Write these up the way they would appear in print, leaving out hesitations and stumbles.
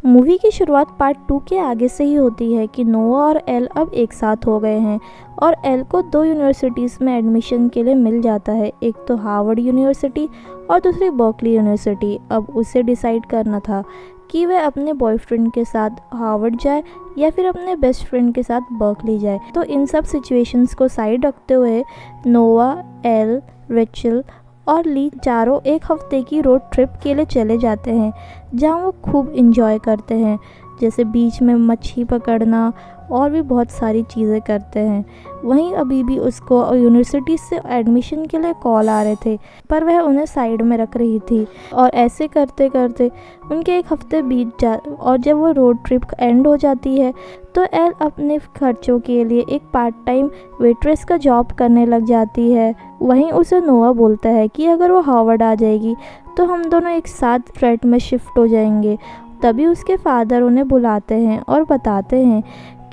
Movie की शुरुआत part 2 के आगे से ही होती है कि नोआ और एल अब एक साथ हो गए हैं और एल को 2 यूनिवर्सिटीज़ में एडमिशन के लिए मिल जाता है, एक तो हार्वर्ड यूनिवर्सिटी और दूसरी बर्कली यूनिवर्सिटी। अब उसे डिसाइड करना था कि वह अपने बॉयफ्रेंड के साथ हार्वर्ड जाए या फिर अपने बेस्ट फ्रेंड के साथ बर्कली जाए। तो इन सब सिचुएशंस को साइड रखते हुए नोआ, एल, रेचल और ली चारों एक हफ्ते की रोड ट्रिप के लिए चले जाते हैं, जहां वो खूब इंजॉय करते हैं, जैसे बीच में मच्छी पकड़ना और भी बहुत सारी चीज़ें करते हैं। वहीं अभी भी उसको यूनिवर्सिटी से एडमिशन के लिए कॉल आ रहे थे, पर वह उन्हें साइड में रख रही थी और ऐसे करते करते उनके एक हफ्ते बीत जा और जब वो रोड ट्रिप एंड हो जाती है तो एल अपने खर्चों के लिए एक पार्ट टाइम वेट्रेस का जॉब करने लग जाती है। वहीं उसे नोआ बोलता है कि अगर वो हार्वर्ड आ जाएगी तो हम दोनों एक साथ फ्लैट में शिफ्ट हो जाएंगे। तभी उसके फादर उन्हें बुलाते हैं और बताते हैं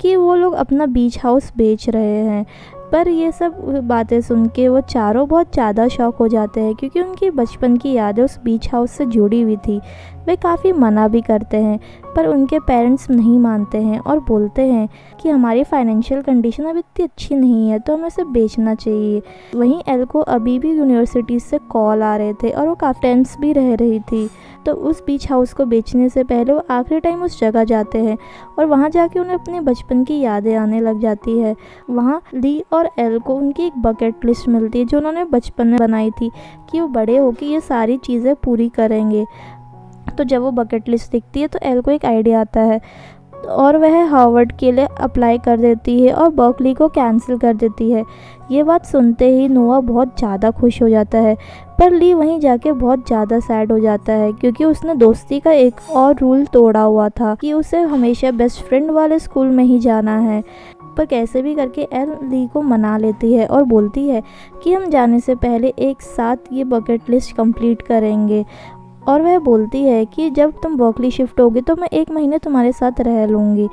कि वो लोग अपना बीच हाउस बेच रहे हैं। पर ये सब बातें सुन के वो चारों बहुत ज़्यादा शॉक हो जाते हैं, क्योंकि उनकी बचपन की यादें उस बीच हाउस से जुड़ी हुई थी। वे काफ़ी मना भी करते हैं, पर उनके पेरेंट्स नहीं मानते हैं और बोलते हैं कि हमारी फाइनेंशियल कंडीशन अभी इतनी अच्छी नहीं है तो हमें इसे बेचना चाहिए। वहीं एल को अभी भी यूनिवर्सिटी से कॉल आ रहे थे और वो काफ़ी टेंस भी रह रही थी। तो उस बीच हाउस को बेचने से पहले वो आखिरी टाइम उस जगह जाते हैं और वहाँ जाके उन्हें अपने बचपन की यादें आने लग जाती है। वहाँ ली और एल को उनकी एक बकेट लिस्ट मिलती है जो उन्होंने बचपन में बनाई थी कि वो बड़े होकर ये सारी चीज़ें पूरी करेंगे। तो जब वो बकेट लिस्ट दिखती है तो एल को एक आइडिया आता है और वह हार्वर्ड के लिए अप्लाई कर देती है और बर्कली को कैंसिल कर देती है। ये बात सुनते ही नोआ बहुत ज़्यादा खुश हो जाता है, पर ली वहीं जाके बहुत ज़्यादा सैड हो जाता है, क्योंकि उसने दोस्ती का एक और रूल तोड़ा हुआ था कि उसे हमेशा बेस्ट फ्रेंड वाले स्कूल में ही जाना है। पर कैसे भी करके एल ली को मना लेती है और बोलती है कि हम जाने से पहले एक साथ ये बकेट लिस्ट कंप्लीट करेंगे। और वह बोलती है कि जब तुम बर्कली शिफ्ट होगी तो मैं 1 महीने तुम्हारे साथ रह लूँगी।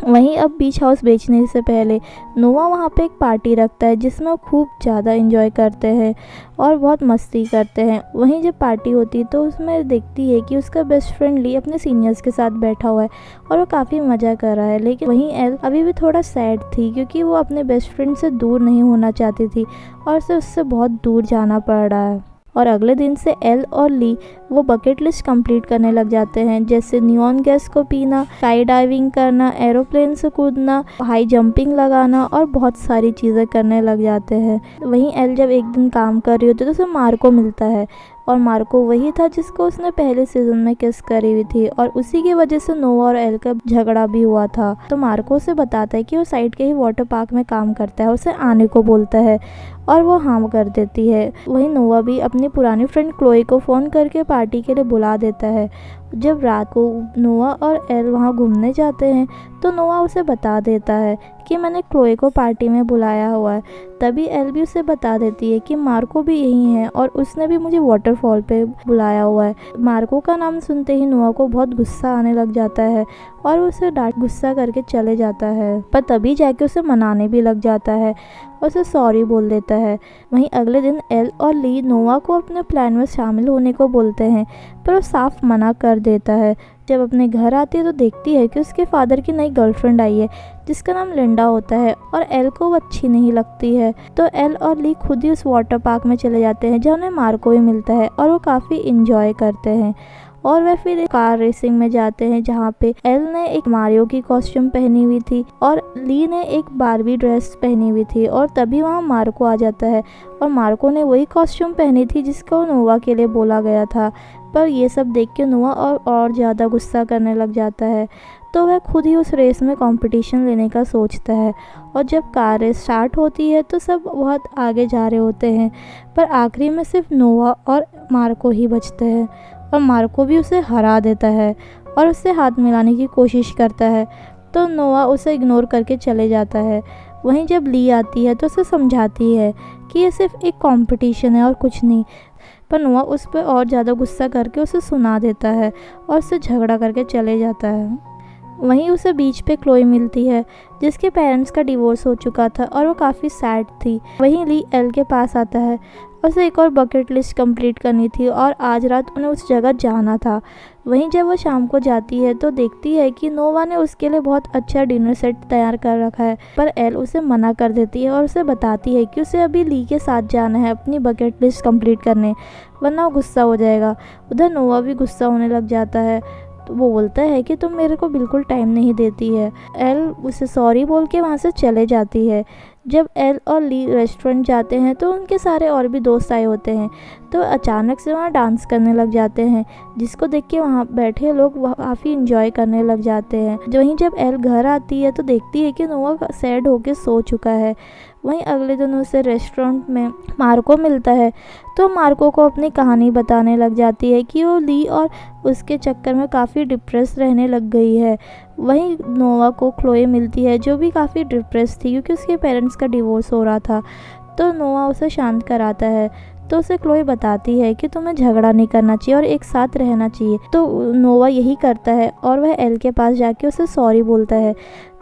वहीं अब बीच हाउस बेचने से पहले नोआ वहाँ पे एक पार्टी रखता है जिसमें वो खूब ज़्यादा एंजॉय करते हैं और बहुत मस्ती करते हैं। वहीं जब पार्टी होती है तो उसमें देखती है कि उसका बेस्ट फ्रेंड ली अपने सीनियर्स के साथ बैठा हुआ है और वो काफ़ी मज़ा कर रहा है। लेकिन वहीं एल अभी भी थोड़ा सैड थी, क्योंकि वो अपने बेस्ट फ्रेंड से दूर नहीं होना चाहती थी और उसे उससे बहुत दूर जाना पड़ रहा है। और अगले दिन से एल और ली वो बकेट लिस्ट कंप्लीट करने लग जाते हैं, जैसे नियॉन गैस को पीना, स्काई डाइविंग करना, एरोप्लेन से कूदना, हाई जंपिंग लगाना और बहुत सारी चीज़ें करने लग जाते हैं। वहीं एल जब एक दिन काम कर रही होती है तो उसे मार्को मिलता है और मार्को वही था जिसको उसने पहले सीजन में किस करी हुई थी और उसी की वजह से नोआ और एल का झगड़ा भी हुआ था। तो मार्को उसे बताता है कि वो साइड के ही वाटर पार्क में काम करता है, उसे आने को बोलता है और वो हाँ कर देती है। वहीं नोआ भी अपनी पुरानी फ्रेंड क्लोई को फ़ोन करके पार्टी के लिए बुला देता है। जब रात को नोआ और एल वहाँ घूमने जाते हैं तो नोआ उसे बता देता है कि मैंने क्लोई को पार्टी में बुलाया हुआ है। तभी एल भी उसे बता देती है कि मार्को भी यही है और उसने भी मुझे वाटरफॉल पे बुलाया हुआ है। मार्को का नाम सुनते ही नोआ को बहुत गुस्सा आने लग जाता है और उसे गुस्सा करके चले जाता है, पर तभी जाके उसे मनाने भी लग जाता है और उसे सॉरी बोल देता है। वहीं अगले दिन एल और ली नोआ को अपने प्लान में शामिल होने को बोलते हैं, पर वो साफ मना कर देता है। जब अपने घर आती है तो देखती है कि उसके फादर की नई गर्लफ्रेंड आई है जिसका नाम लिंडा होता है और एल को वो अच्छी नहीं लगती है। तो एल और ली खुद ही उस वाटर पार्क में चले जाते हैं जहाँ उन्हें मार्को भी मिलता है और वो काफ़ी इंजॉय करते हैं। और वह फिर एक कार रेसिंग में जाते हैं जहाँ पे एल ने एक मारियो की कॉस्ट्यूम पहनी हुई थी और ली ने एक बारबी ड्रेस पहनी हुई थी। और तभी वहाँ मार्को आ जाता है और मार्को ने वही कॉस्ट्यूम पहनी थी जिसको नोआ के लिए बोला गया था। पर ये सब देख के नोआ और ज़्यादा गुस्सा करने लग जाता है, तो वह खुद ही उस रेस में कंपटीशन लेने का सोचता है। और जब कार रेस स्टार्ट होती है तो सब बहुत आगे जा रहे होते हैं, पर आखिरी में सिर्फ नोआ और मार्को ही बचते हैं और मार्को भी उसे हरा देता है और उससे हाथ मिलाने की कोशिश करता है, तो नोआ उसे इग्नोर करके चले जाता है। वहीं जब ली आती है तो उसे समझाती है कि ये सिर्फ एक कंपटीशन है और कुछ नहीं, पर नोआ उस पर और ज़्यादा गुस्सा करके उसे सुना देता है और उससे झगड़ा करके चले जाता है। वहीं उसे बीच पे क्लोई मिलती है जिसके पेरेंट्स का डिवोर्स हो चुका था और वो काफ़ी सैड थी। वहीं ली एल के पास आता है उसे एक और बकेट लिस्ट कंप्लीट करनी थी और आज रात उन्हें उस जगह जाना था। वहीं जब वो शाम को जाती है तो देखती है कि नोवा ने उसके लिए बहुत अच्छा डिनर सेट तैयार कर रखा है, पर एल उसे मना कर देती है और उसे बताती है कि उसे अभी ली के साथ जाना है अपनी बकेट लिस्ट कंप्लीट करने, वरना वो गुस्सा हो जाएगा। उधर नोवा भी गुस्सा होने लग जाता है, तो वो बोलता है कि तुम मेरे को बिल्कुल टाइम नहीं देती है। एल उसे सॉरी बोल के वहाँ से चले जाती है। जब एल और ली रेस्टोरेंट जाते हैं तो उनके सारे और भी दोस्त आए होते हैं, तो अचानक से वहाँ डांस करने लग जाते हैं, जिसको देख के वहाँ बैठे लोग काफ़ी इंजॉय करने लग जाते हैं। वहीं जब एल घर आती है तो देखती है कि नोवा सैड होके सो चुका है। वहीं अगले दिन उसे रेस्टोरेंट में मार्को मिलता है, तो मार्को को अपनी कहानी बताने लग जाती है कि वो ली और उसके चक्कर में काफ़ी डिप्रेस रहने लग गई है। वहीं नोवा को क्लोए मिलती है, जो भी काफ़ी डिप्रेस थी क्योंकि उसके पेरेंट्स का डिवोर्स हो रहा था। तो नोवा उसे शांत कराता है, तो उसे क्लोए बताती है कि तुम्हें झगड़ा नहीं करना चाहिए और एक साथ रहना चाहिए। तो नोवा यही करता है और वह एल के पास जाके उसे सॉरी बोलता है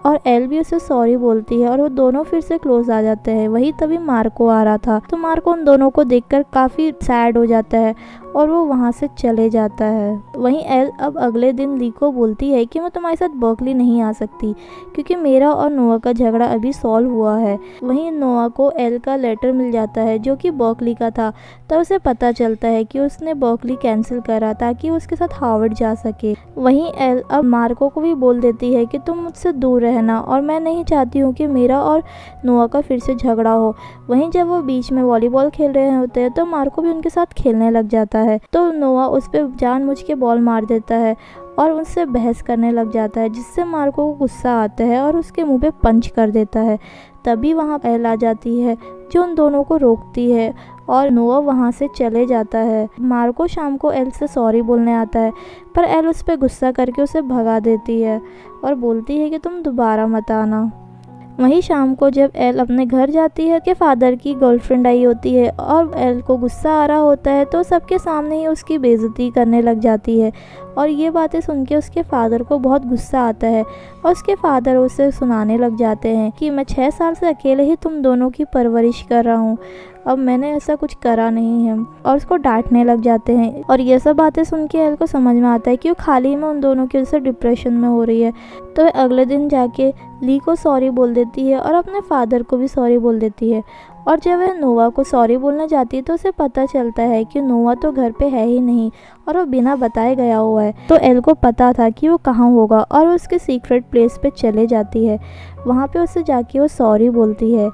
और एल भी उसे सॉरी बोलती है और वो दोनों फिर से क्लोज आ जाते हैं। वही तभी मार्को आ रहा था, तो मार्को उन दोनों को देखकर काफ़ी सैड हो जाता है और वो वहाँ से चले जाता है। वहीं एल अब अगले दिन ली को बोलती है कि मैं तुम्हारे साथ बर्कली नहीं आ सकती क्योंकि मेरा और नोआ का झगड़ा अभी सॉल्व हुआ है। वहीं नोआ को एल का लेटर मिल जाता है जो कि बर्कली का था, तब उसे पता चलता है कि उसने बर्कली कैंसिल करा ताकि वो उसके साथ हार्वर्ड जा सके। वहीं एल अब मार्को को भी बोल देती है कि तुम मुझसे दूर रहना और मैं नहीं चाहती हूँ कि मेरा और नोआ का फिर से झगड़ा हो। वहीं जब वो बीच में वॉलीबॉल खेल रहे होते हैं तो मार्को भी उनके साथ खेलने लग जाता है, तो नोआ उस पर जानबूझ के बॉल मार देता है और उससे बहस करने लग जाता है, जिससे मार्को को गुस्सा आता है और उसके मुंह पे पंच कर देता है। तभी वहाँ एल आ जाती है जो उन दोनों को रोकती है और नोआ वहाँ से चले जाता है। मार्को शाम को एल से सॉरी बोलने आता है, पर एल उस पर गुस्सा करके उसे भगा देती है और बोलती है कि तुम दोबारा मत आना। वहीं शाम को जब एल अपने घर जाती है कि फादर की गर्लफ्रेंड आई होती है और एल को गुस्सा आ रहा होता है, तो सबके सामने ही उसकी बेइज्जती करने लग जाती है और ये बातें सुन के उसके फादर को बहुत गुस्सा आता है और उसके फादर उसे सुनाने लग जाते हैं कि मैं 6 साल से अकेले ही तुम दोनों की परवरिश कर रहा हूँ, अब मैंने ऐसा कुछ करा नहीं है, और उसको डांटने लग जाते हैं। और ये सब बातें सुन के एल को समझ में आता है कि वो खाली में उन दोनों की वजह से डिप्रेशन में हो रही है। तो अगले दिन जाके ली को सॉरी बोल देती है और अपने फादर को भी सॉरी बोल देती है। और जब वह नोआ को सॉरी बोलने जाती है तो उसे पता चलता है कि नोआ तो घर पे है ही नहीं और वो बिना बताए गया हुआ है। तो एल को पता था कि वो कहाँ होगा और वो उसके सीक्रेट प्लेस पे चले जाती है। वहाँ पे उसे जाके वो सॉरी बोलती है,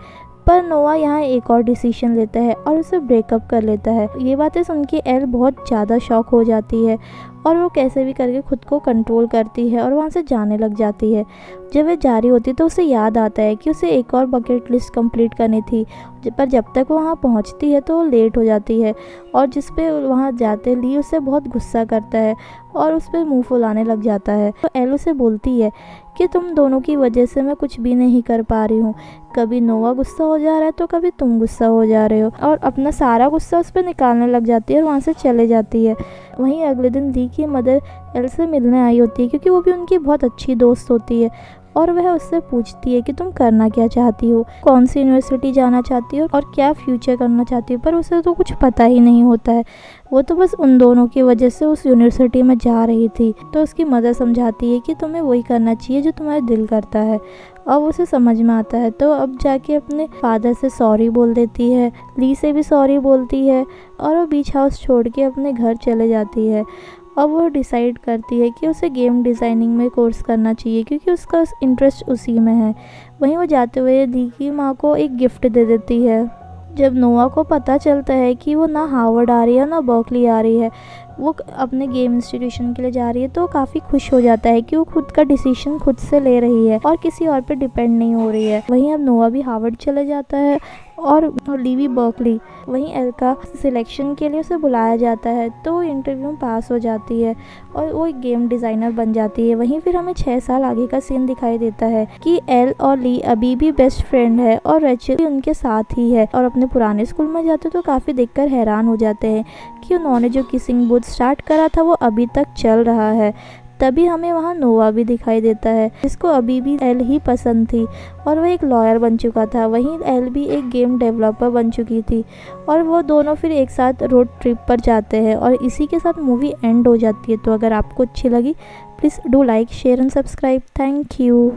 पर नोआ यहाँ एक और डिसीजन लेता है और उसे ब्रेकअप कर लेता है। ये बातें सुन के एल बहुत ज़्यादा शॉक हो जाती है और वो कैसे भी करके खुद को कंट्रोल करती है और वहाँ से जाने लग जाती है। जब वह जा रही होती तो उसे याद आता है कि उसे एक और बकेट लिस्ट कंप्लीट करनी थी, पर जब तक वो वहाँ पहुँचती है तो वो लेट हो जाती है और जिस पे वहाँ जाते ली उसे बहुत गुस्सा करता है और उस पर मुँह फुलाने लग जाता है। तो एल उसे बोलती है कि तुम दोनों की वजह से मैं कुछ भी नहीं कर पा रही हूँ, कभी नोआ गुस्सा हो जा रहा है तो कभी तुम गुस्सा हो जा रहे हो, और अपना सारा गुस्सा उस पर निकालने लग जाती है और वहाँ से चले जाती है। वहीं अगले दिन ली की मदर एल से मिलने आई होती है क्योंकि वो भी उनकी बहुत अच्छी दोस्त होती है और वह उससे पूछती है कि तुम करना क्या चाहती हो, कौन सी यूनिवर्सिटी जाना चाहती हो और क्या फ्यूचर करना चाहती हो, पर उसे तो कुछ पता ही नहीं होता है। वो तो बस उन दोनों की वजह से उस यूनिवर्सिटी में जा रही थी। तो उसकी मदर समझाती है कि तुम्हें वही करना चाहिए जो तुम्हारा दिल करता है, अब उसे समझ में आता है। तो अब जाके अपने फादर से सॉरी बोल देती है, ली से भी सॉरी बोलती है और वो बीच हाउस छोड़ के अपने घर चले जाती है। अब वो डिसाइड करती है कि उसे गेम डिज़ाइनिंग में कोर्स करना चाहिए क्योंकि उसका इंटरेस्ट उसी में है। वहीं वो जाते हुए ली की माँ को एक गिफ्ट दे देती है। जब नोआ को पता चलता है कि वो ना हार्वर्ड आ रही है ना बर्कली आ रही है, वो अपने गेम इंस्टीट्यूशन के लिए जा रही है, तो काफ़ी खुश हो जाता है कि वो खुद का डिसीजन खुद से ले रही है और किसी और पे डिपेंड नहीं हो रही है। वहीं अब नोआ भी हार्वर्ड चले जाता है और ली भी बर्कली। वहीं एल का सिलेक्शन के लिए उसे बुलाया जाता है, तो वो इंटरव्यू में पास हो जाती है और वो एक गेम डिज़ाइनर बन जाती है। वहीं फिर हमें 6 साल आगे का सीन दिखाई देता है कि एल और ली अभी भी बेस्ट फ्रेंड है और रेचल भी उनके साथ ही है और अपने पुराने स्कूल में जाते तो काफ़ी देखकर हैरान हो जाते हैं कि उन्होंने जो किसिंग बूथ स्टार्ट करा था वो अभी तक चल रहा है। तभी हमें वहाँ नोवा भी दिखाई देता है, जिसको अभी भी एल ही पसंद थी और वह एक लॉयर बन चुका था। वहीं एल भी एक गेम डेवलपर बन चुकी थी और वो दोनों फिर एक साथ रोड ट्रिप पर जाते हैं और इसी के साथ मूवी एंड हो जाती है। तो अगर आपको अच्छी लगी, please do like, share and subscribe. Thank you.